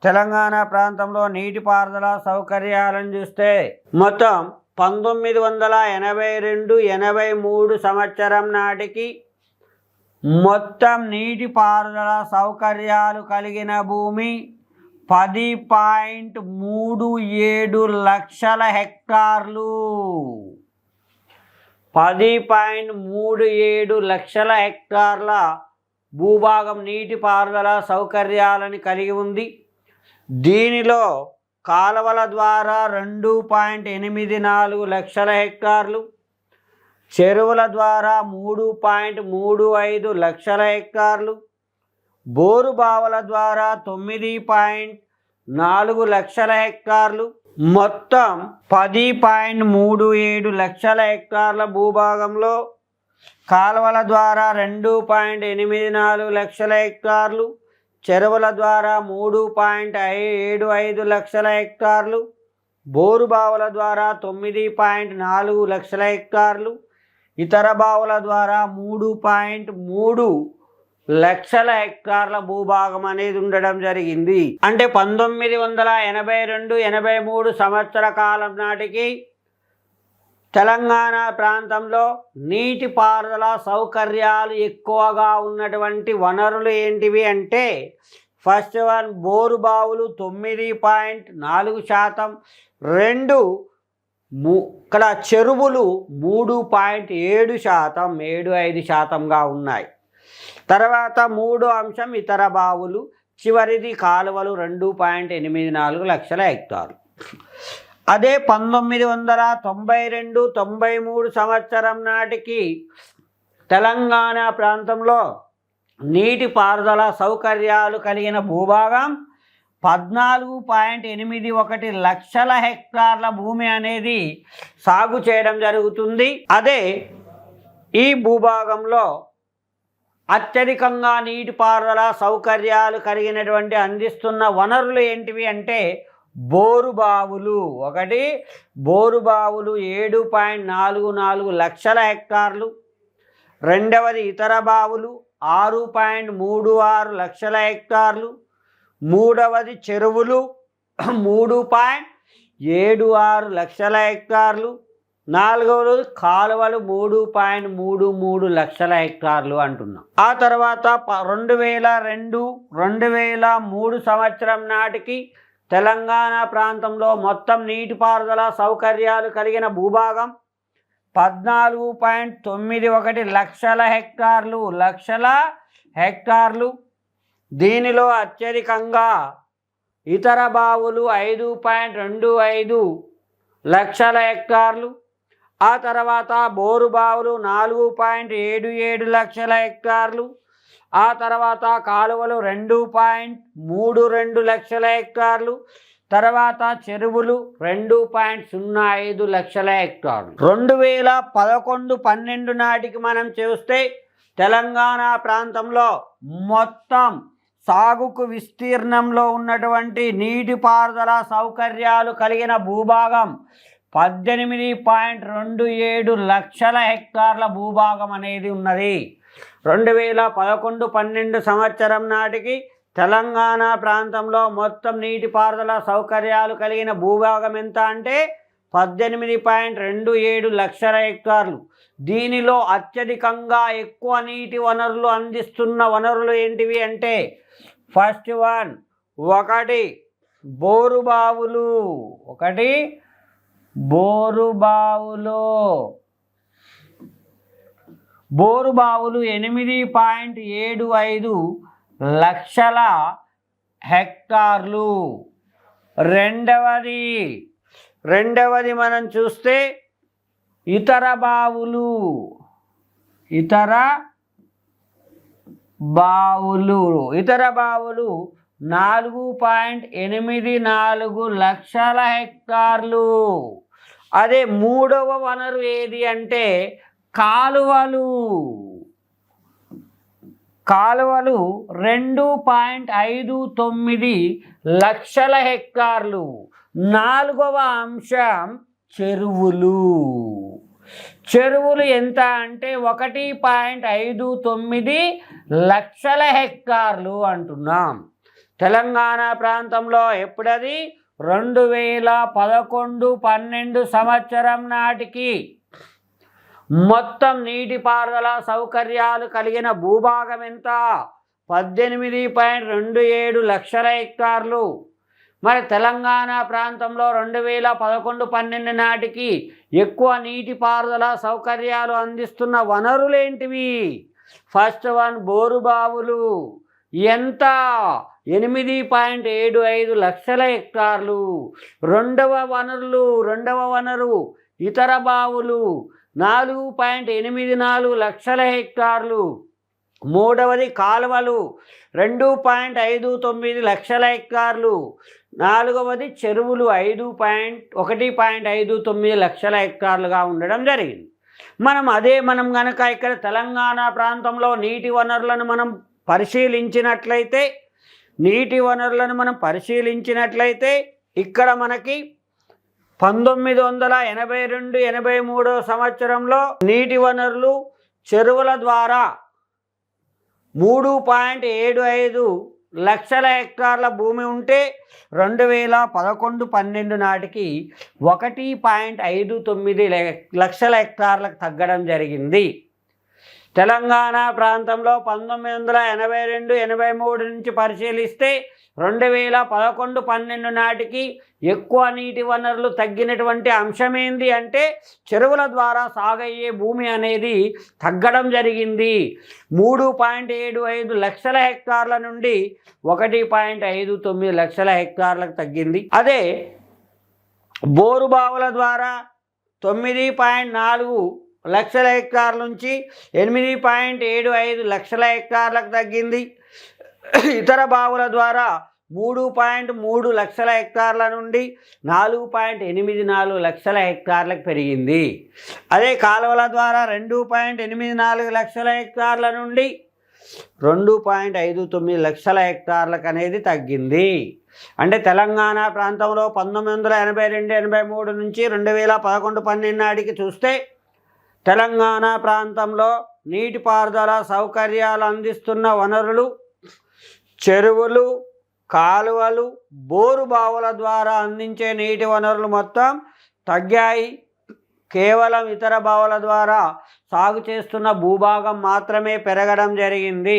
తెలంగాణ ప్రాంతంలో నీటిపారుదల సౌకర్యాలను చూస్తే మొత్తం 1982-83 సంవత్సరం నాటికి మొత్తం నీటిపారుదల సౌకర్యాలు కలిగిన భూమి 10.37 లక్షల హెక్టార్లు. 10.37 లక్షల హెక్టార్ల భూభాగం నీటిపారుదల సౌకర్యాలను కలిగి ఉంది. దీనిలో కాలువల ద్వారా 2.84 లక్షల హెక్టార్లు, చెరువుల ద్వారా 3.35 లక్షల హెక్టార్లు, బోరు బావుల ద్వారా 9.4 లక్షల హెక్టార్లు, మొత్తం 10.37 లక్షల హెక్టార్ల భూభాగంలో కాలువల ద్వారా 2.84 లక్షల హెక్టార్లు, చెరువుల ద్వారా 3.75 లక్షల హెక్టార్లు, బోరు బావుల ద్వారా 9.4 లక్షల హెక్టార్లు, ఇతర బావుల ద్వారా 3.3 లక్షల హెక్టార్ల భూభాగం అనేది ఉండడం జరిగింది. అంటే 1982-83 సంవత్సర కాలం నాటికి తెలంగాణ ప్రాంతంలో నీటిపారుదల సౌకర్యాలు ఎక్కువగా ఉన్నటువంటి వనరులు ఏంటివి అంటే ఫస్ట్ వన్ బోరు బావులు 9.4%, రెండు ఇక్కడ చెరువులు 3.7%, 75%గా ఉన్నాయి. తర్వాత మూడో అంశం ఇతర బావులు, చివరిది కాలువలు 2.84 లక్షల హెక్టార్లు. అదే 1992-93 సంవత్సరం నాటికి తెలంగాణ ప్రాంతంలో నీటిపారుదల సౌకర్యాలు కలిగిన భూభాగం 14.81 లక్షల హెక్టార్ల భూమి అనేది సాగు చేయడం జరుగుతుంది. అదే ఈ భూభాగంలో అత్యధికంగా నీటిపారుదల సౌకర్యాలు కలిగినటువంటి అందిస్తున్న వనరులు ఏంటివి అంటే బోరు బావులు. ఒకటి బోరు బావులు 7.44 లక్షల హెక్టార్లు, రెండవది ఇతర బావులు 6.36 లక్షల హెక్టార్లు, మూడవది చెరువులు 3.76 లక్షల హెక్టార్లు, నాలుగవది కాలువలు 3.33 లక్షల హెక్టార్లు అంటున్నాం. ఆ తర్వాత 2002-2003 సంవత్సరం నాటికి తెలంగాణ ప్రాంతంలో మొత్తం నీటిపారుదల సౌకర్యాలు కలిగిన భూభాగం 14.91 లక్షల హెక్టార్లు. దీనిలో అత్యధికంగా ఇతర బావులు 5.25 లక్షల హెక్టార్లు, ఆ తర్వాత బోరు బావులు 4.77 లక్షల హెక్టార్లు, ఆ తర్వాత కాలువలు 2.32 లక్షల హెక్టార్లు, తర్వాత చెరువులు 2.05 లక్షల హెక్టార్లు. 2011-12 నాటికి మనం చూస్తే తెలంగాణ ప్రాంతంలో మొత్తం సాగుకు విస్తీర్ణంలో ఉన్నటువంటి నీటిపారుదల సౌకర్యాలు కలిగిన భూభాగం 18.27 లక్షల హెక్టార్ల భూభాగం అనేది ఉన్నది. 2011-12 సంవత్సరం నాటికి తెలంగాణ ప్రాంతంలో మొత్తం నీటిపారుదల సౌకర్యాలు కలిగిన భూభాగం ఎంత అంటే 18.27 లక్షల హెక్టార్లు. దీనిలో అత్యధికంగా ఎక్కువ నీటి వనరులు అందిస్తున్న వనరులు ఏంటివి అంటే ఫస్ట్ వన్ ఒకటి బోరు బావులు. 8.75 లక్షల హెక్టార్లు. రెండవది మనం చూస్తే ఇతర బావులు 4.84 లక్షల హెక్టార్లు. అదే మూడవ వనరు ఏది అంటే కాలువలు 2.59 లక్షల హెక్టార్లు. నాలుగవ అంశం చెరువులు ఎంత అంటే 1.59 లక్షల హెక్టార్లు అంటున్నాం. తెలంగాణ ప్రాంతంలో ఎప్పుడది 2011-12 సంవత్సరం నాటికి మొత్తం నీటిపారుదల సౌకర్యాలు కలిగిన భూభాగం ఎంత 18.27 లక్షల హెక్టార్లు. మరి తెలంగాణ ప్రాంతంలో 2011-12 నాటికి ఎక్కువ నీటిపారుదల సౌకర్యాలు అందిస్తున్న వనరులు ఏంటివి? ఫస్ట్ వన్ బోరు బావులు ఎంత 8.75 లక్షల హెక్టార్లు. రెండవ వనరు ఇతర బావులు 4.84 లక్షల హెక్టార్లు. మూడవది కాలువలు 2.59 లక్షల హెక్టార్లు. నాలుగవది చెరువులు 1.59 లక్షల హెక్టార్లుగా ఉండడం జరిగింది. మనం కనుక ఇక్కడ తెలంగాణ ప్రాంతంలో నీటి వనరులను మనం పరిశీలించినట్లయితే ఇక్కడ మనకి 1982-83 సంవత్సరంలో నీటి వనరులు చెరువుల ద్వారా 3.75 లక్షల హెక్టార్ల భూమి ఉంటే 2011-12 నాటికి 1.59 లక్షల హెక్టార్లకు తగ్గడం జరిగింది. తెలంగాణ ప్రాంతంలో 1982-83 నుంచి పరిశీలిస్తే 2011-12 నాటికి ఎక్కువ నీటి వనరులు తగ్గినటువంటి అంశం ఏంది అంటే చెరువుల ద్వారా సాగయ్యే భూమి అనేది తగ్గడం జరిగింది. 3.75 లక్షల హెక్టార్ల నుండి 1.59 లక్షల హెక్టార్లకు తగ్గింది. అదే బోరు బావుల ద్వారా 9.4 లక్షల హెక్టార్ల నుంచి 8.75 లక్షల హెక్టార్లకు తగ్గింది. ఇతర బావుల ద్వారా 3.3 లక్షల హెక్టార్ల నుండి 4.84 లక్షల హెక్టార్లకు పెరిగింది. అదే కాలువల ద్వారా 2.84 లక్షల హెక్టార్ల నుండి 2.59 లక్షల హెక్టార్లకు అనేది తగ్గింది. అంటే తెలంగాణ ప్రాంతంలో 1982-83 నుంచి 2011-12 నాటికి చూస్తే తెలంగాణ ప్రాంతంలో నీటిపారుదల సౌకర్యాలు అందిస్తున్న వనరులు చెరువులు, కాలువలు, బోరు బావుల ద్వారా అందించే నీటి వనరులు మొత్తం తగ్గాయి. కేవలం ఇతర బావుల ద్వారా సాగు చేస్తున్న భూభాగం మాత్రమే పెరగడం జరిగింది.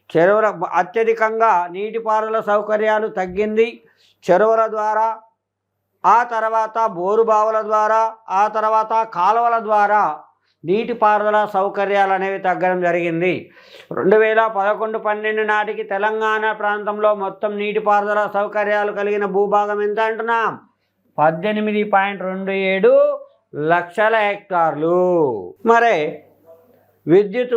చెరువుల అత్యధికంగా నీటిపారుదల సౌకర్యాలు తగ్గింది. చెరువుల ద్వారా, ఆ తర్వాత బోరు బావుల ద్వారా, ఆ తర్వాత కాలువల ద్వారా నీటిపారుదల సౌకర్యాలు అనేవి తగ్గడం జరిగింది. 2011-12 నాటికి తెలంగాణ ప్రాంతంలో మొత్తం నీటిపారుదల సౌకర్యాలు కలిగిన భూభాగం ఎంత అంటున్నాం? 18.27 లక్షల హెక్టార్లు. మరి విద్యుత్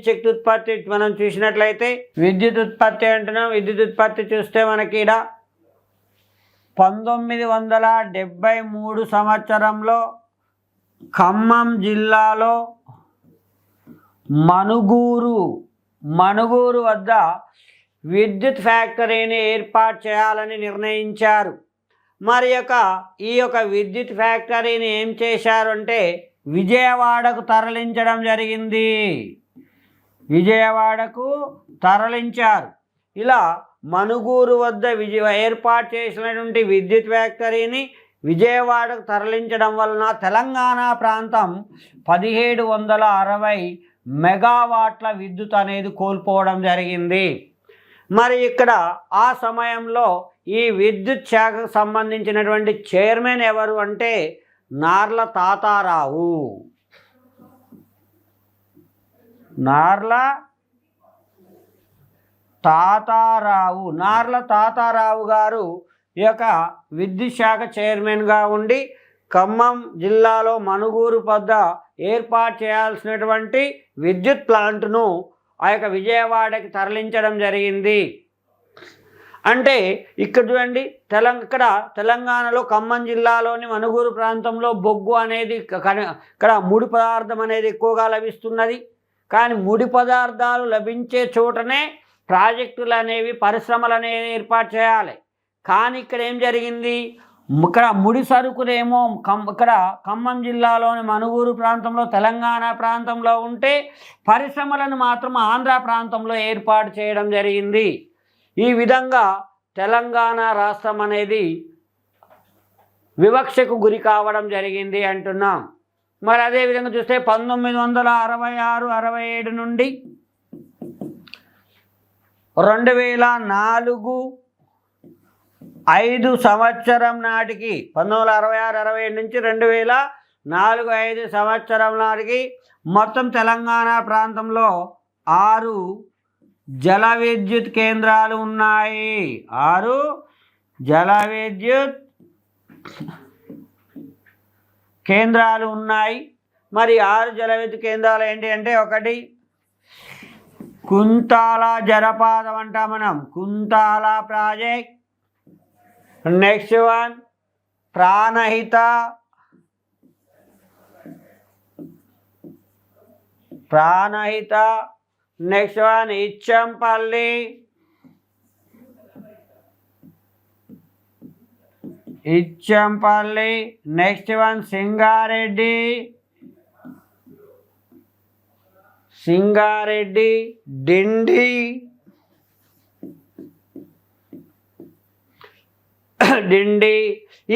శక్తి ఉత్పత్తి మనం చూసినట్లయితే విద్యుత్ ఉత్పత్తి అంటున్నాం. విద్యుత్ ఉత్పత్తి చూస్తే మనకి ఇక్కడ 1973 సంవత్సరంలో ఖమ్మం జిల్లాలో మనుగూరు వద్ద విద్యుత్ ఫ్యాక్టరీని ఏర్పాటు చేయాలని నిర్ణయించారు. మరి ఈ యొక్క విద్యుత్ ఫ్యాక్టరీని ఏం చేశారు అంటే విజయవాడకు తరలించడం జరిగింది. విజయవాడకు తరలించారు. ఇలా మనుగూరు వద్ద ఏర్పాటు చేసినటువంటి విద్యుత్ ఫ్యాక్టరీని విజయవాడకు తరలించడం వలన తెలంగాణ ప్రాంతం 1760 మెగావాట్ల విద్యుత్ అనేది కోల్పోవడం జరిగింది. మరి ఇక్కడ ఆ సమయంలో ఈ విద్యుత్ శాఖకు సంబంధించినటువంటి చైర్మన్ ఎవరు అంటే నార్ల తాతారావు. నార్ల తాతారావు గారు ఈ యొక్క విద్యుత్ శాఖ చైర్మన్గా ఉండి ఖమ్మం జిల్లాలో మనుగూరు వద్ద ఏర్పాటు చేయాల్సినటువంటి విద్యుత్ ప్లాంట్ను ఆ యొక్క విజయవాడకి తరలించడం జరిగింది. అంటే ఇక్కడ చూడండి, తెలంగాణలో ఖమ్మం జిల్లాలోని మనుగూరు ప్రాంతంలో బొగ్గు అనేది ఇక్కడ ముడి పదార్థం అనేది ఎక్కువగా లభిస్తున్నది. కానీ ముడి పదార్థాలు లభించే చోటనే ప్రాజెక్టులు అనేవి, పరిశ్రమలు అనేవి ఏర్పాటు చేయాలి. కానీ ఇక్కడ ఏం జరిగింది, ఇక్కడ ముడి సరుకులేమో ఇక్కడ ఖమ్మం జిల్లాలోని మనుగూరు ప్రాంతంలో, తెలంగాణ ప్రాంతంలో ఉంటే పరిశ్రమలను మాత్రం ఆంధ్ర ప్రాంతంలో ఏర్పాటు చేయడం జరిగింది. ఈ విధంగా తెలంగాణ రాష్ట్రం అనేది వివక్షకు గురి కావడం జరిగింది అంటున్నాం. మరి అదేవిధంగా చూస్తే 1966-67 నుండి 2004-05 సంవత్సరం నాటికి 1966-67 నుంచి 2004-05 సంవత్సరం నాటికి మొత్తం తెలంగాణ ప్రాంతంలో 6 జల విద్యుత్ కేంద్రాలు ఉన్నాయి. 6 జల విద్యుత్ కేంద్రాలు ఉన్నాయి. మరి 6 జల విద్యుత్ కేంద్రాలు ఏంటి అంటే, ఒకటి కుంతాల జలపాతం అంటాం మనం, Kuntala project. Next one Pranahita, next one Ichampalli, next one Sangareddy, Dindi,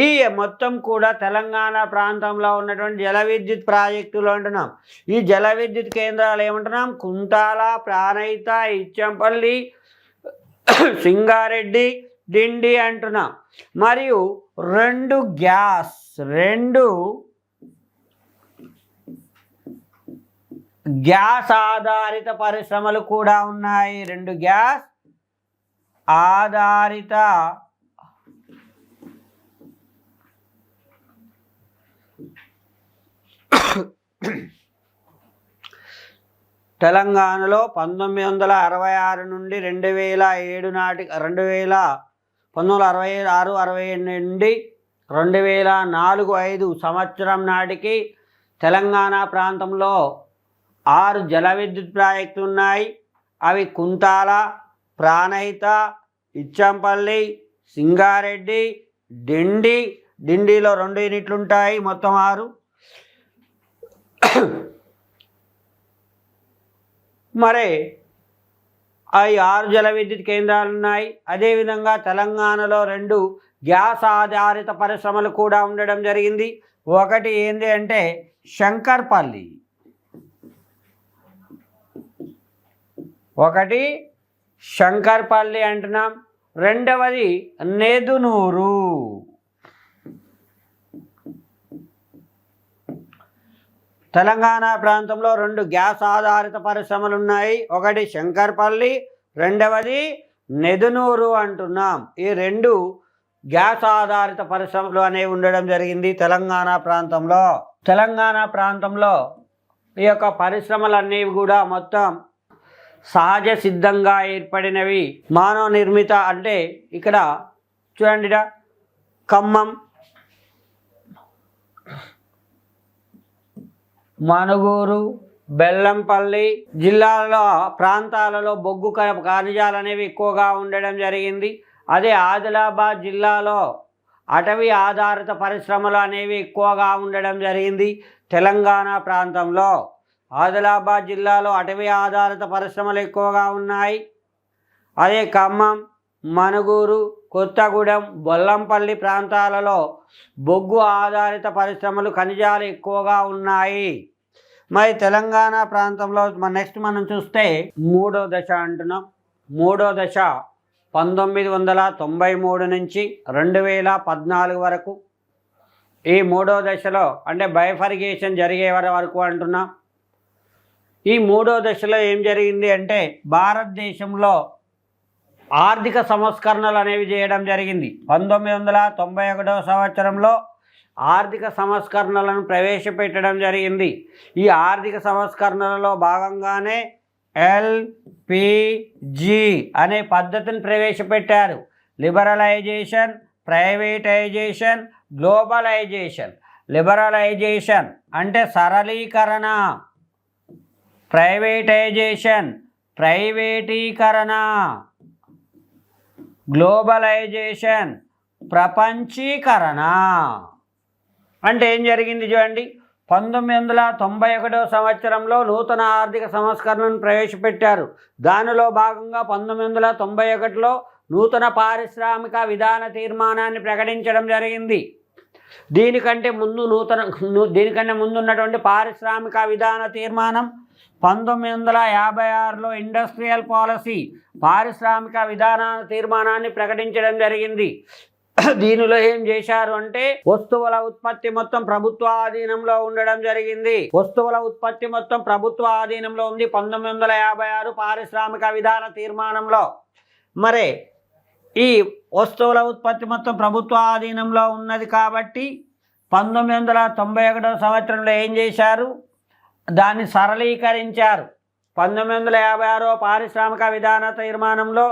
ఈ మొత్తం కూడా తెలంగాణ ప్రాంతంలో ఉన్నటువంటి జల విద్యుత్ ప్రాజెక్టులు అంటున్నాం. ఈ జల విద్యుత్ కేంద్రాలు ఏమంటున్నాం? కుంటాల, ప్రాణహిత, ఇచ్చంపల్లి, సంగారెడ్డి, డిండి అంటున్నాం. మరియు రెండు గ్యాస్ ఆధారిత పరిశ్రమలు కూడా ఉన్నాయి. రెండు గ్యాస్ ఆధారిత తెలంగాణలో 1966 నుండి 2007 నాటికి 1966, 67 నుండి 2004-05 సంవత్సరం నాటికి తెలంగాణ ప్రాంతంలో 6 జల విద్యుత్ ప్రాజెక్టులు ఉన్నాయి. అవి కుంటాల, ప్రాణహిత, ఇచ్చంపల్లి, సంగారెడ్డి, డిండిలో 2 యూనిట్లు ఉంటాయి, మొత్తం 6. మరి ఈ 6 జల విద్యుత్ కేంద్రాలు ఉన్నాయి. అదేవిధంగా తెలంగాణలో 2 గ్యాస్ ఆధారిత పరిశ్రమలు కూడా ఉండడం జరిగింది. ఒకటి ఏంటి అంటే శంకర్పల్లి, అంటున్నాం. రెండవది నేదునూరు. తెలంగాణ ప్రాంతంలో 2 గ్యాస్ ఆధారిత పరిశ్రమలు ఉన్నాయి. ఒకటి శంకర్పల్లి, రెండవది నెదునూరు అంటున్నాం. ఈ 2 గ్యాస్ ఆధారిత పరిశ్రమలు అనేవి ఉండడం జరిగింది తెలంగాణ ప్రాంతంలో. ఈ యొక్క పరిశ్రమలన్నీ కూడా మొత్తం సహజ సిద్ధంగా ఏర్పడినవి, మానవ నిర్మిత. అంటే ఇక్కడ చూడండి, ఖమ్మం, మనుగూరు, బెల్లంపల్లి జిల్లాలో ప్రాంతాలలో బొగ్గు ఖనిజాలు అనేవి ఎక్కువగా ఉండడం జరిగింది. అదే ఆదిలాబాద్ జిల్లాలో అటవీ ఆధారిత పరిశ్రమలు అనేవి ఎక్కువగా ఉండడం జరిగింది. తెలంగాణ ప్రాంతంలో ఆదిలాబాద్ జిల్లాలో అటవీ ఆధారిత పరిశ్రమలు ఎక్కువగా ఉన్నాయి. అదే ఖమ్మం, మనుగూరు, కొత్తగూడెం, బొల్లంపల్లి ప్రాంతాలలో బొగ్గు ఆధారిత పరిశ్రమలు, ఖనిజాలు ఎక్కువగా ఉన్నాయి. మరి తెలంగాణ ప్రాంతంలో నెక్స్ట్ మనం చూస్తే 3వ దశ అంటున్నాం. 3వ దశ 1993 నుంచి 2014 వరకు. ఈ 3వ దశలో అంటే బైఫర్గేషన్ జరిగే వరకు అంటున్నాం. ఈ 3వ దశలో ఏం జరిగింది అంటే భారతదేశంలో ఆర్థిక సంస్కరణలు అనేవి చేయడం జరిగింది. 1991 సంవత్సరంలో ఆర్థిక సంస్కరణలను ప్రవేశపెట్టడం జరిగింది. ఈ ఆర్థిక సంస్కరణలలో భాగంగానే ఎల్పిజి అనే పద్ధతిని ప్రవేశపెట్టారు. Liberalisation, privatisation, globalisation. లిబరలైజేషన్ అంటే సరళీకరణ, ప్రైవేటీకరణ, గ్లోబలైజేషన్ ప్రపంచీకరణ. అంటే ఏం జరిగింది చూడండి, 1991 సంవత్సరంలో నూతన ఆర్థిక సంస్కరణను ప్రవేశపెట్టారు. దానిలో భాగంగా 1991లో నూతన పారిశ్రామిక విధాన తీర్మానాన్ని ప్రకటించడం జరిగింది. దీనికంటే ముందు ఉన్నటువంటి పారిశ్రామిక విధాన తీర్మానం 1956లో ఇండస్ట్రియల్ పాలసీ పారిశ్రామిక విధాన తీర్మానాన్ని ప్రకటించడం జరిగింది. దీనిలో ఏం చేశారు అంటే వస్తువుల ఉత్పత్తి మొత్తం ప్రభుత్వ ఆధీనంలో ఉండడం జరిగింది. వస్తువుల ఉత్పత్తి మొత్తం ప్రభుత్వ ఆధీనంలో ఉంది 1956 పారిశ్రామిక విధాన తీర్మానంలో. మరి ఈ వస్తువుల ఉత్పత్తి మొత్తం ప్రభుత్వ ఆధీనంలో ఉన్నది కాబట్టి 1991 సంవత్సరంలో ఏం చేశారు, దాన్ని సరళీకరించారు. 1956 పారిశ్రామిక విధాన తీర్మానంలో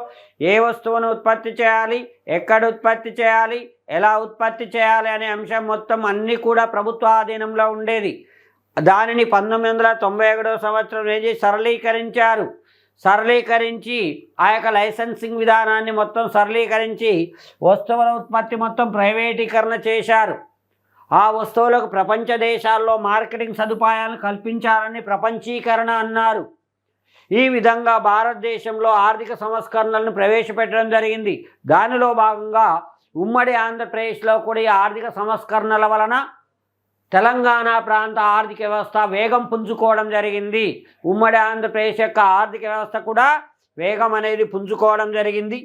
ఏ వస్తువును ఉత్పత్తి చేయాలి, ఎక్కడ ఉత్పత్తి చేయాలి, ఎలా ఉత్పత్తి చేయాలి అనే అంశం మొత్తం అన్నీ కూడా ప్రభుత్వ ఆధీనంలో ఉండేది. దానిని 1991 సంవత్సరం ఏం చేసి సరళీకరించి ఆ యొక్క లైసెన్సింగ్ విధానాన్ని మొత్తం సరళీకరించి వస్తువుల ఉత్పత్తి మొత్తం ప్రైవేటీకరణ చేశారు. ఆ వస్తువులకు ప్రపంచ దేశాల్లో మార్కెటింగ్ సదుపాయాలను కల్పించాలని ప్రపంచీకరణ అన్నారు. ఈ విధంగా భారతదేశంలో ఆర్థిక సంస్కరణలను ప్రవేశపెట్టడం జరిగింది. దానిలో భాగంగా ఉమ్మడి ఆంధ్రప్రదేశ్లో కూడా ఈ ఆర్థిక సంస్కరణల వలన తెలంగాణ ప్రాంత ఆర్థిక వ్యవస్థ వేగం పుంజుకోవడం జరిగింది. ఉమ్మడి ఆంధ్రప్రదేశ్ యొక్క ఆర్థిక వ్యవస్థ కూడా వేగం అనేది పుంజుకోవడం జరిగింది.